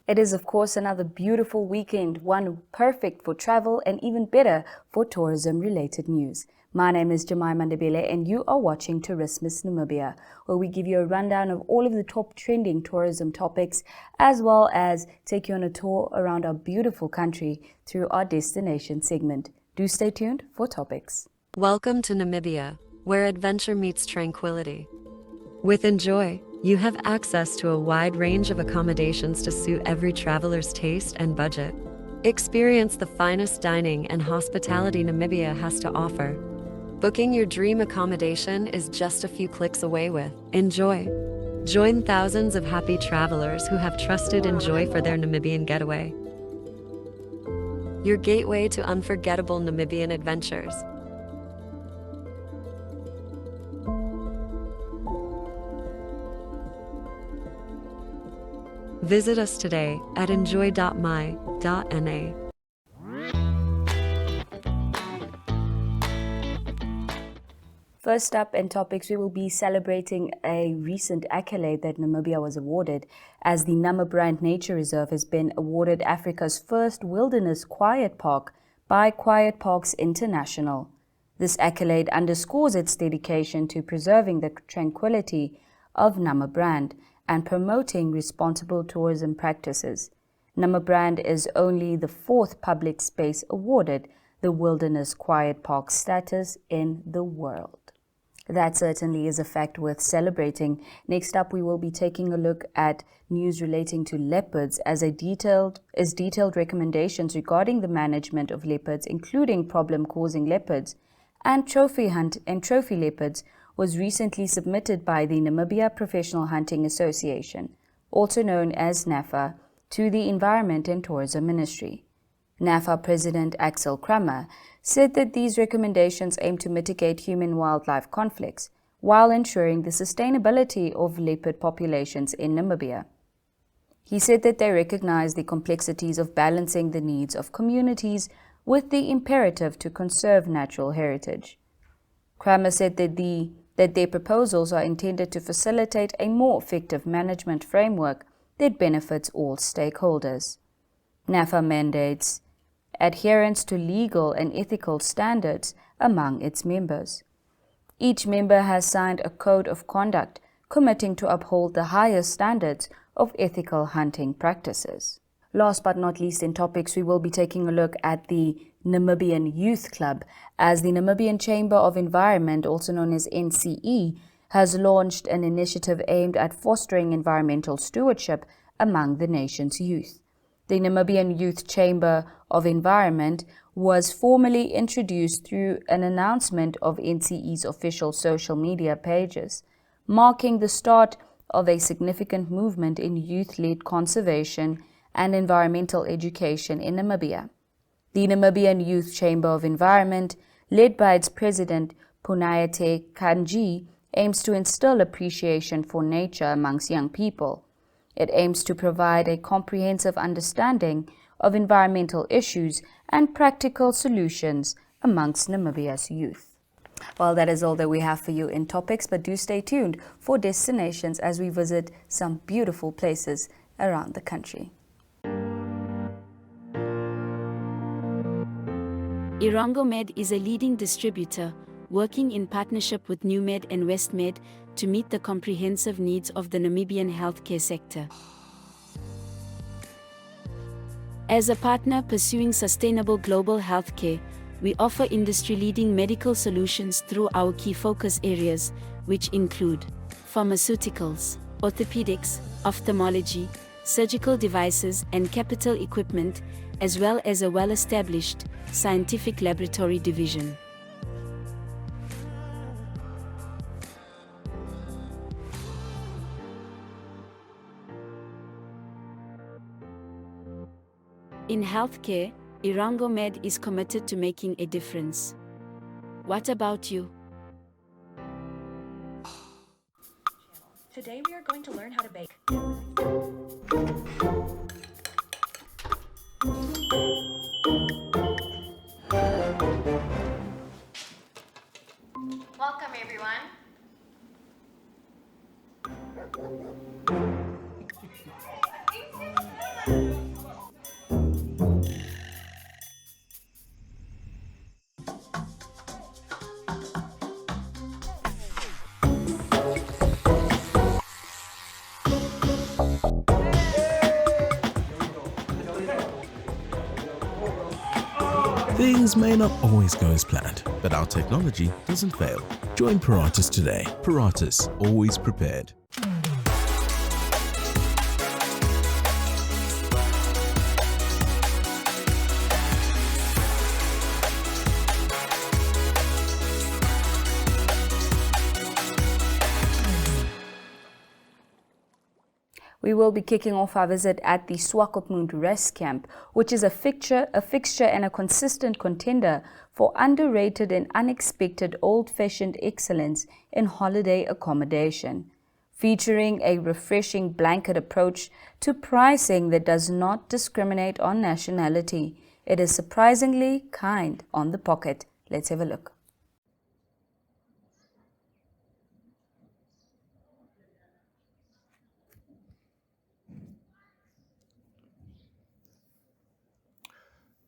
It is, of course, another beautiful weekend, one perfect for travel and even better for tourism-related news. My name is Jemima Ndebele and you are watching Tourismus Namibia, where we give you a rundown of all of the top trending tourism topics, as well as take you on a tour around our beautiful country through our destination segment. Do stay tuned for topics. Welcome to Namibia, where adventure meets tranquility. With Enjoy, you have access to a wide range of accommodations to suit every traveler's taste and budget. Experience the finest dining and hospitality Namibia has to offer. Booking your dream accommodation is just a few clicks away with Enjoy. Join thousands of happy travelers who have trusted Enjoy for their Namibian getaway. Your gateway to unforgettable Namibian adventures. Visit us today at enjoy.my.na. First up in topics, we will be celebrating a recent accolade that Namibia was awarded, as the Namibia Nature Reserve has been awarded Africa's first wilderness quiet park by Quiet Parks International. This accolade underscores its dedication to preserving the tranquility of Namibia and promoting responsible tourism practices. Namibia is only the fourth public space awarded the Wilderness Quiet Park status in the world. That certainly is a fact worth celebrating. Next up, we will be taking a look at news relating to leopards as detailed recommendations regarding the management of leopards, including problem-causing leopards and trophy leopards, was recently submitted by the Namibia Professional Hunting Association, also known as NAFA, to the Environment and Tourism Ministry. NAFA President Axel Kramer said that these recommendations aim to mitigate human-wildlife conflicts while ensuring the sustainability of leopard populations in Namibia. He said that they recognize the complexities of balancing the needs of communities with the imperative to conserve natural heritage. Kramer said that their proposals are intended to facilitate a more effective management framework that benefits all stakeholders. NAFA mandates adherence to legal and ethical standards among its members. Each member has signed a code of conduct committing to uphold the highest standards of ethical hunting practices. Last but not least in topics, we will be taking a look at the Namibian Youth Club, as the Namibian Chamber of Environment, also known as NCE, has launched an initiative aimed at fostering environmental stewardship among the nation's youth. The Namibian Youth Chamber of Environment was formally introduced through an announcement of NCE's official social media pages, marking the start of a significant movement in youth-led conservation and environmental education in Namibia. The Namibian Youth Chamber of Environment, led by its president Punayete Kanji, aims to instill appreciation for nature amongst young people. It aims to provide a comprehensive understanding of environmental issues and practical solutions amongst Namibia's youth. Well, that is all that we have for you in topics, but do stay tuned for destinations as we visit some beautiful places around the country. Irangomed is a leading distributor working in partnership with NewMed and WestMed to meet the comprehensive needs of the Namibian healthcare sector. As a partner pursuing sustainable global healthcare, we offer industry-leading medical solutions through our key focus areas, which include pharmaceuticals, orthopedics, ophthalmology, surgical devices and capital equipment, as well as a well-established scientific laboratory division. In healthcare, Irangomed is committed to making a difference. What about you? Today we are going to learn how to bake. Welcome everyone. Things may not always go as planned, but our technology doesn't fail. Join Paratus today. Paratus, always prepared. We will be kicking off our visit at the Swakopmund Rest Camp, which is a fixture and a consistent contender for underrated and unexpected old-fashioned excellence in holiday accommodation, featuring a refreshing blanket approach to pricing that does not discriminate on nationality. It is surprisingly kind on the pocket. Let's have a look.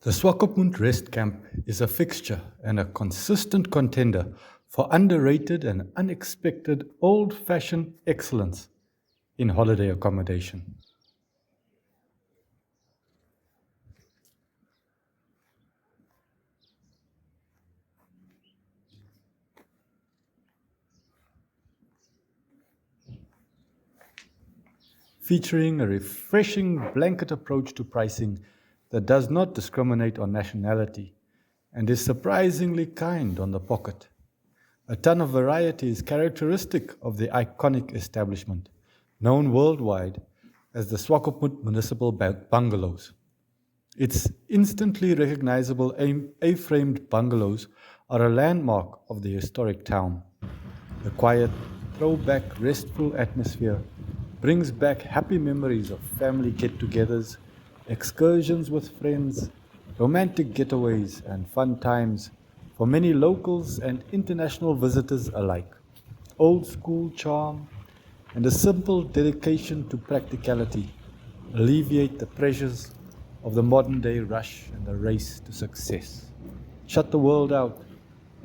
The Swakopmund Rest Camp is a fixture and a consistent contender for underrated and unexpected old-fashioned excellence in holiday accommodation. Featuring a refreshing blanket approach to pricing that does not discriminate on nationality and is surprisingly kind on the pocket. A ton of variety is characteristic of the iconic establishment, known worldwide as the Swakopmund Municipal Bungalows. Its instantly recognizable A-framed bungalows are a landmark of the historic town. The quiet, throwback, restful atmosphere brings back happy memories of family get-togethers, excursions with friends, romantic getaways, and fun times for many locals and international visitors alike. Old school charm and a simple dedication to practicality alleviate the pressures of the modern day rush and the race to success. Shut the world out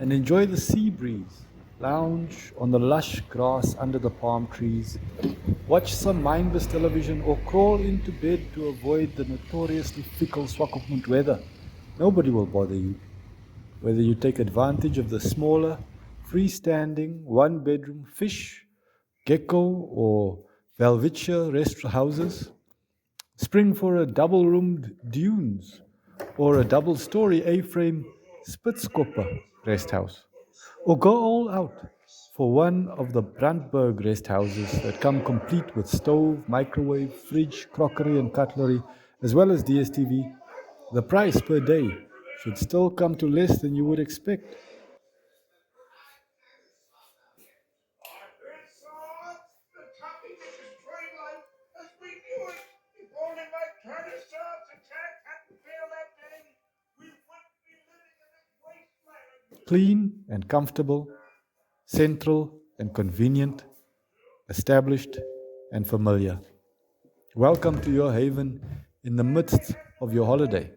and enjoy the sea breeze. Lounge on the lush grass under the palm trees, watch some mindless television, or crawl into bed to avoid the notoriously fickle Swakopmund weather. Nobody will bother you. Whether you take advantage of the smaller, freestanding, one-bedroom fish, gecko, or Velvitia rest houses, spring for a double-roomed dunes, or a double-story A-frame Spitzkopper rest house. Or go all out for one of the Brandberg rest houses that come complete with stove, microwave, fridge, crockery and cutlery, as well as DSTV. The price per day should still come to less than you would expect. Clean and comfortable, central and convenient, established and familiar. Welcome to your haven in the midst of your holiday.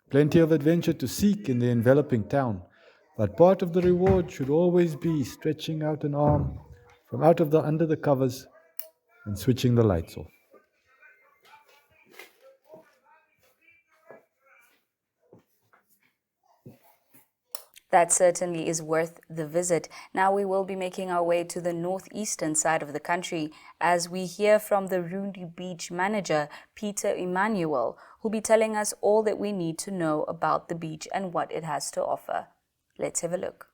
Plenty of adventure to seek in the enveloping town, but part of the reward should always be stretching out an arm from under the covers and switching the lights off. That certainly is worth the visit. Now we will be making our way to the northeastern side of the country as we hear from the Rundu Beach manager, Peter Emmanuel, who'll be telling us all that we need to know about the beach and what it has to offer. Let's have a look.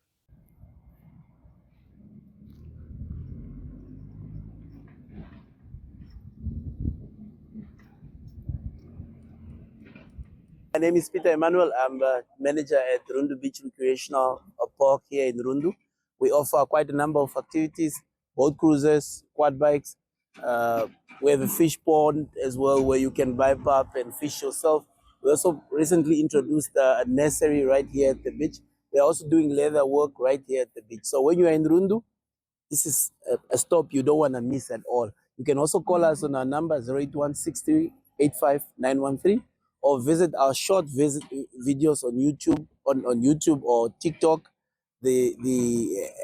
My name is Peter Emmanuel. I'm a manager at Rundu Beach Recreational Park here in Rundu. We offer quite a number of activities, boat cruises, quad bikes. We have a fish pond as well where you can dive up and fish yourself. We also recently introduced a nursery right here at the beach. We're also doing leather work right here at the beach. So when you're in Rundu, this is a stop you don't want to miss at all. You can also call us on our number 08163859113 or visit our short videos on YouTube or TikTok. The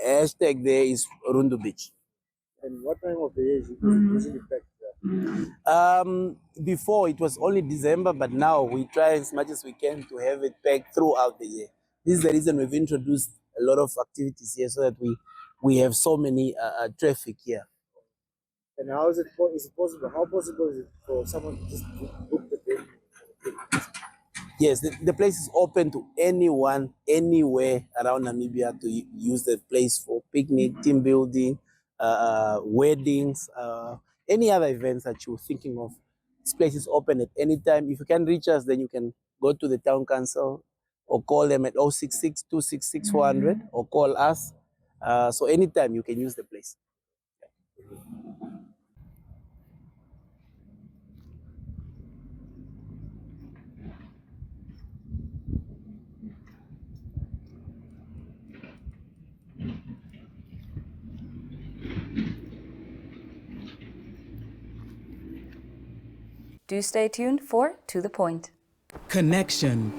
hashtag there is Rundu Beach. And what time of the year is it usually packed? Before it was only December, but now we try as much as we can to have it packed throughout the year. This is the reason we've introduced a lot of activities here so that we have so many traffic here. And how is it possible? How possible is it for someone to just book the venue? Yes, the place is open to anyone, anywhere around Namibia to use the place for picnic, team building, weddings, any other events that you're thinking of. This place is open at any time. If you can reach us, then you can go to the town council or call them at 066 266 400 or call us. So anytime you can use the place. Do stay tuned for To The Point. Connection.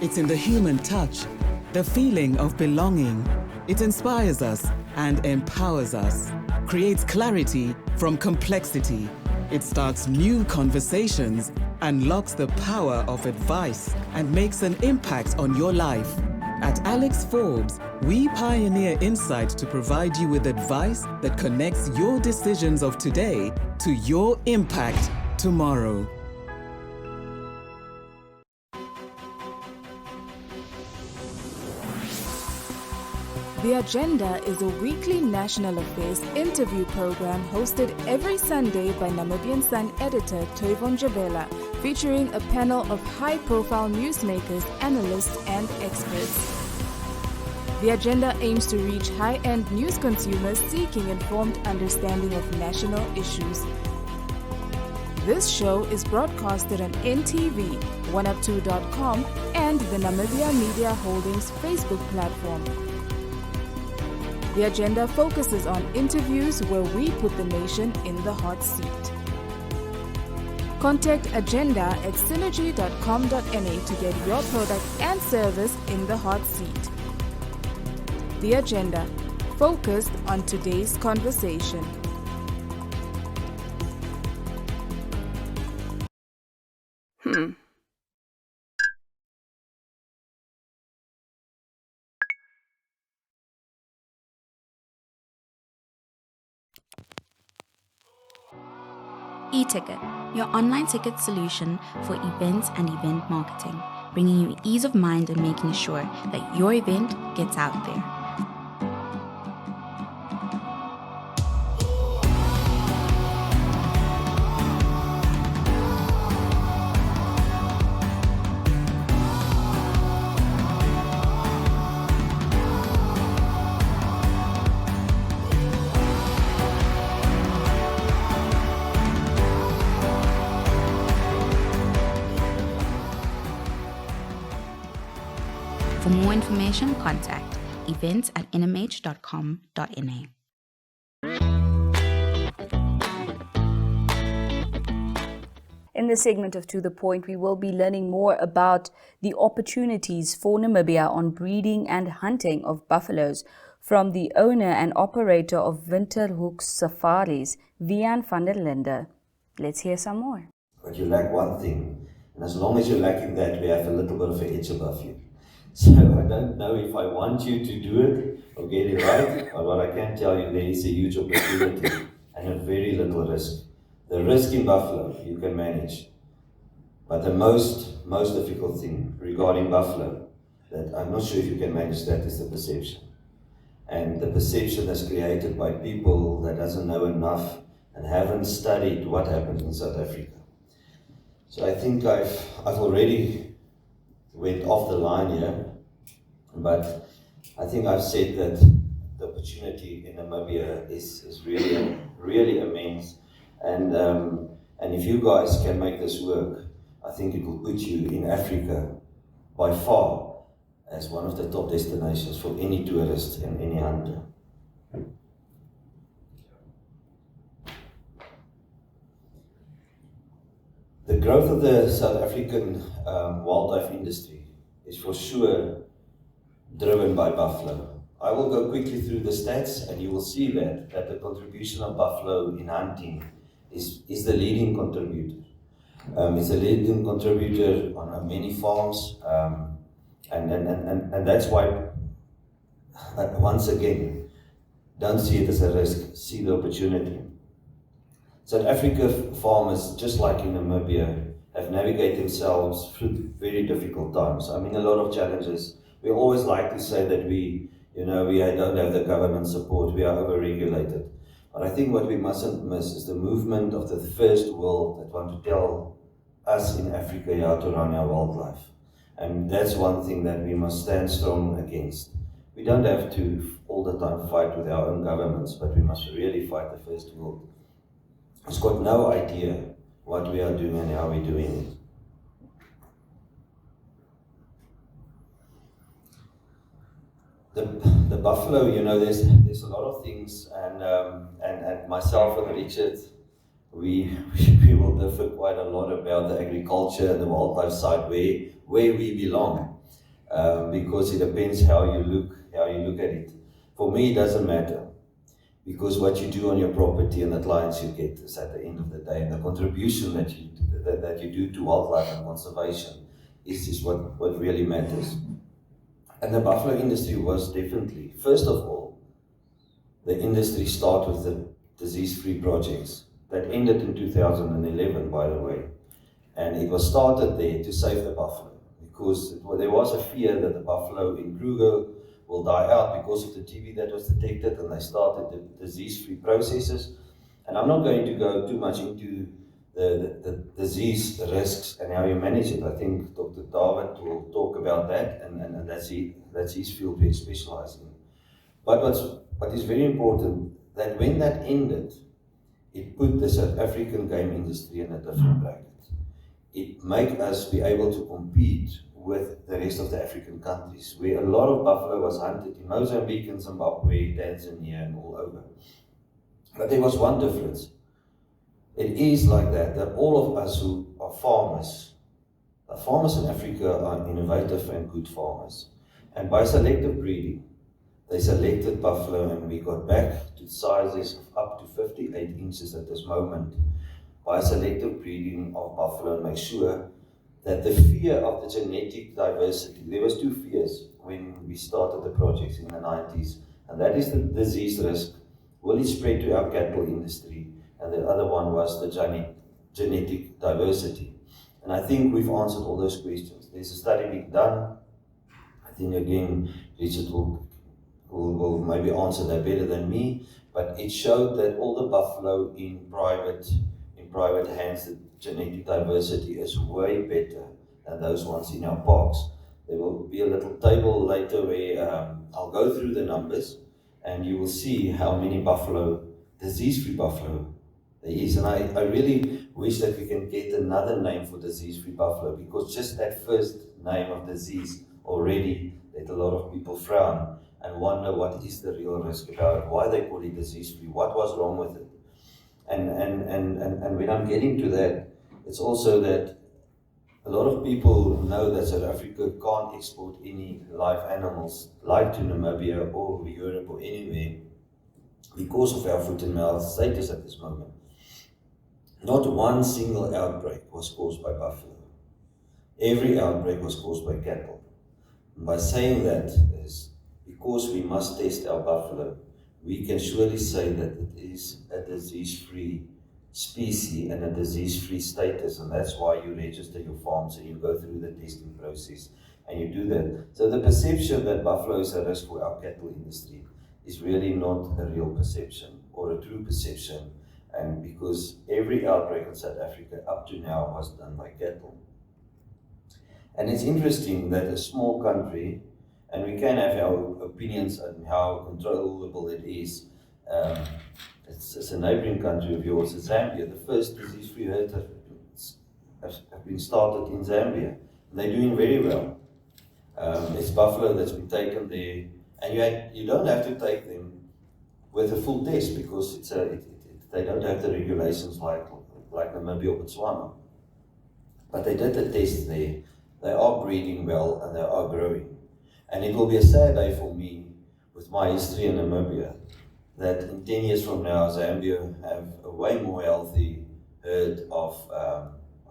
It's in the human touch, the feeling of belonging. It inspires us and empowers us, creates clarity from complexity. It starts new conversations, unlocks the power of advice, and makes an impact on your life. At Alex Forbes, we pioneer insight to provide you with advice that connects your decisions of today to your impact tomorrow. The Agenda is a weekly national affairs interview program hosted every Sunday by Namibian Sun editor Toivon Jabela, featuring a panel of high-profile newsmakers, analysts, and experts. The Agenda aims to reach high-end news consumers seeking informed understanding of national issues. This show is broadcasted on NTV, 1up2.com, and the Namibia Media Holdings Facebook platform. The Agenda focuses on interviews where we put the nation in the hot seat. Contact Agenda at synergy.com.na to get your product and service in the hot seat. The Agenda, focused on today's conversation. E-Ticket, your online ticket solution for events and event marketing, bringing you ease of mind and making sure that your event gets out there. For more information, contact events@nmh.com.na. In this segment of To The Point, we will be learning more about the opportunities for Namibia on breeding and hunting of buffaloes from the owner and operator of Winterhoek Safaris, Vian van der Linde. Let's hear some more. But you lack one thing, and as long as you're lacking that, we have a little bit of an edge above you. So I don't know if I want you to do it or get it right, but what I can tell you, there is a huge opportunity and a very little risk. The risk in buffalo you can manage, but the most difficult thing regarding buffalo that I'm not sure if you can manage that is the perception. And the perception is created by people that doesn't know enough and haven't studied what happened in South Africa. So I think I've already went off the line here, but I think I've said that the opportunity in Namibia is really immense, and if you guys can make this work, I think it will put you in Africa by far as one of the top destinations for any tourist and any hunter. The growth of the South African wildlife industry is for sure driven by buffalo. I will go quickly through the stats and you will see that the contribution of buffalo in hunting is the leading contributor. It's a leading contributor on many farms, and that's why, once again, don't see it as a risk, see the opportunity. South Africa farmers, just like in Namibia, have navigated themselves through very difficult times. I mean, a lot of challenges. We always like to say that we don't have the government support, we are over-regulated. But I think what we mustn't miss is the movement of the first world that want to tell us in Africa how to run our wildlife. And that's one thing that we must stand strong against. We don't have to all the time fight with our own governments, but we must really fight the first world. It's got no idea what we are doing and how we're doing it. The buffalo, there's a lot of things, and myself and Richard, we will differ quite a lot about the agriculture and the wildlife side, where we belong, because it depends how you look at it. For me, it doesn't matter, because what you do on your property and the clients you get is at the end of the day, and the contribution that you do to wildlife and conservation is what really matters. And the buffalo industry was definitely, first of all, the industry started with the disease-free projects that ended in 2011, by the way. And it was started there to save the buffalo, because there was a fear that the buffalo in Kruger will die out because of the TB that was detected, and they started the disease-free processes. And I'm not going to go too much into the disease risks and how you manage it. I think Dr. David will talk about that, and that's his field we specialize in. But what is very important, that when that ended, it put the South African game industry in a different bracket. It made us be able to compete with the rest of the African countries, where a lot of buffalo was hunted in Mozambique and Zimbabwe, Tanzania, and all over. But there was one difference. It is like that all of us who are farmers, the farmers in Africa are innovative and good farmers. And by selective breeding, they selected buffalo, and we got back to sizes of up to 58 inches at this moment by selective breeding of buffalo, and make sure that the fear of the genetic diversity, there was two fears when we started the projects in the 90s, and that is the disease risk. Will it spread to our cattle industry? And the other one was the genetic diversity. And I think we've answered all those questions. There's a study being done. I think, again, Richard will maybe answer that better than me, but it showed that all the buffalo in private hands, the genetic diversity is way better than those ones in our parks. There will be a little table later where I'll go through the numbers, and you will see how many buffalo, disease-free buffalo, there is. And I really wish that we can get another name for disease-free buffalo, because just that first name of disease already let a lot of people frown and wonder what is the real risk about it, why they call it disease-free, what was wrong with it. And when I'm getting to that, it's also that a lot of people know that South Africa can't export any live animals like to Namibia or Europe or anywhere because of our foot-and-mouth status at this moment. Not one single outbreak was caused by buffalo. Every outbreak was caused by cattle. And by saying that is because we must test our buffalo, we can surely say that it is a disease-free species and a disease-free status, and that's why you register your farms and you go through the testing process and you do that. So the perception that buffalo is a risk for our cattle industry is really not a real perception or a true perception, and because every outbreak in South Africa up to now was done by cattle. And it's interesting that a small country, and we can have our opinions on how controllable it is. It's a neighboring country of yours, it's Zambia. The first disease-free herd have been started in Zambia. They're doing very well. It's buffalo that's been taken there, and you don't have to take them with a full test, because they don't have the regulations like Namibia or Botswana. But they did the test there. They are breeding well and they are growing. And it will be a sad day for me, with my history in Namibia, that in 10 years from now, Zambia have a way more healthy herd of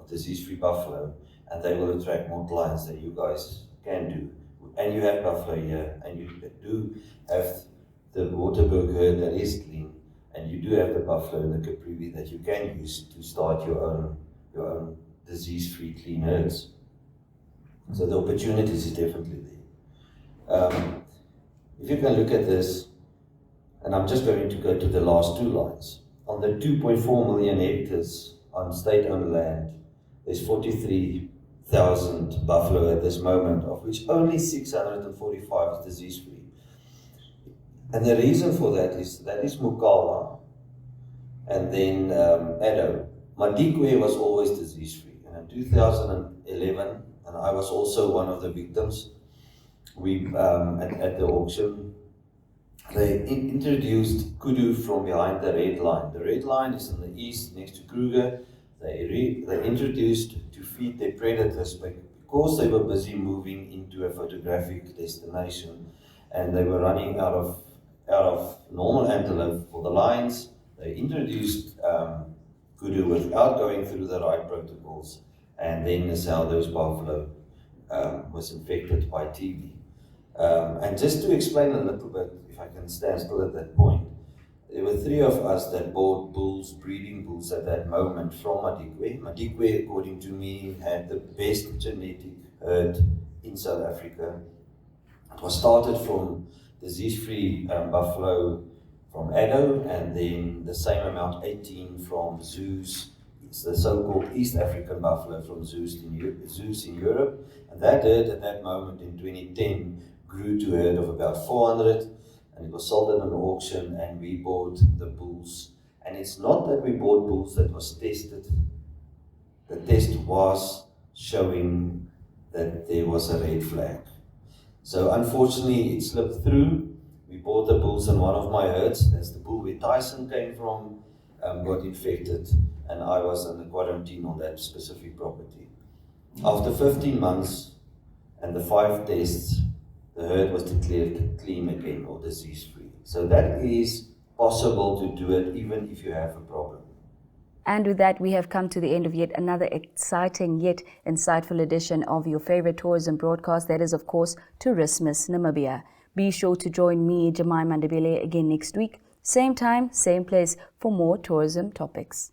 disease-free buffalo, and they will attract more clients than you guys can do. And you have buffalo here, and you do have the Waterberg herd that is clean, and you do have the buffalo and the Caprivi that you can use to start your own disease-free clean herds. So the opportunities is definitely there. If you can look at this, and I'm just going to go to the last two lines. On the 2.4 million hectares on state-owned land, there's 43,000 buffalo at this moment, of which only 645 is disease-free. And the reason for that is Mukala, and then Addo. Madikwe was always disease-free. And in 2011, and I was also one of the victims, we at the auction, they introduced kudu from behind the red line. The red line is in the east next to Kruger. They introduced to feed their predators, but because they were busy moving into a photographic destination and they were running out of normal antelope for the lions, they introduced kudu without going through the right protocols, and then that's how those buffalo was infected by TB. And just to explain a little bit, if I can stand still at that point, there were three of us that bought bulls, breeding bulls at that moment from Madikwe. Madikwe, according to me, had the best genetic herd in South Africa. It was started from disease-free buffalo from Addo, and then the same amount, 18 from Zeus. It's the so-called East African buffalo from Zeus in Europe. And that herd at that moment in 2010 grew to a herd of about 400, and it was sold at an auction, and we bought the bulls. And it's not that we bought bulls that was tested. The test was showing that there was a red flag. So unfortunately, it slipped through. We bought the bulls in one of my herds. That's the bull where Tyson came from, got infected, and I was under quarantine on that specific property. After 15 months and the 5 tests, the herd was declared clean again, or disease-free. So that is possible to do it even if you have a problem. And with that, we have come to the end of yet another exciting yet insightful edition of your favorite tourism broadcast. That is, of course, Tourismus Namibia. Be sure to join me, Jemima Ndebele, again next week. Same time, same place for more tourism topics.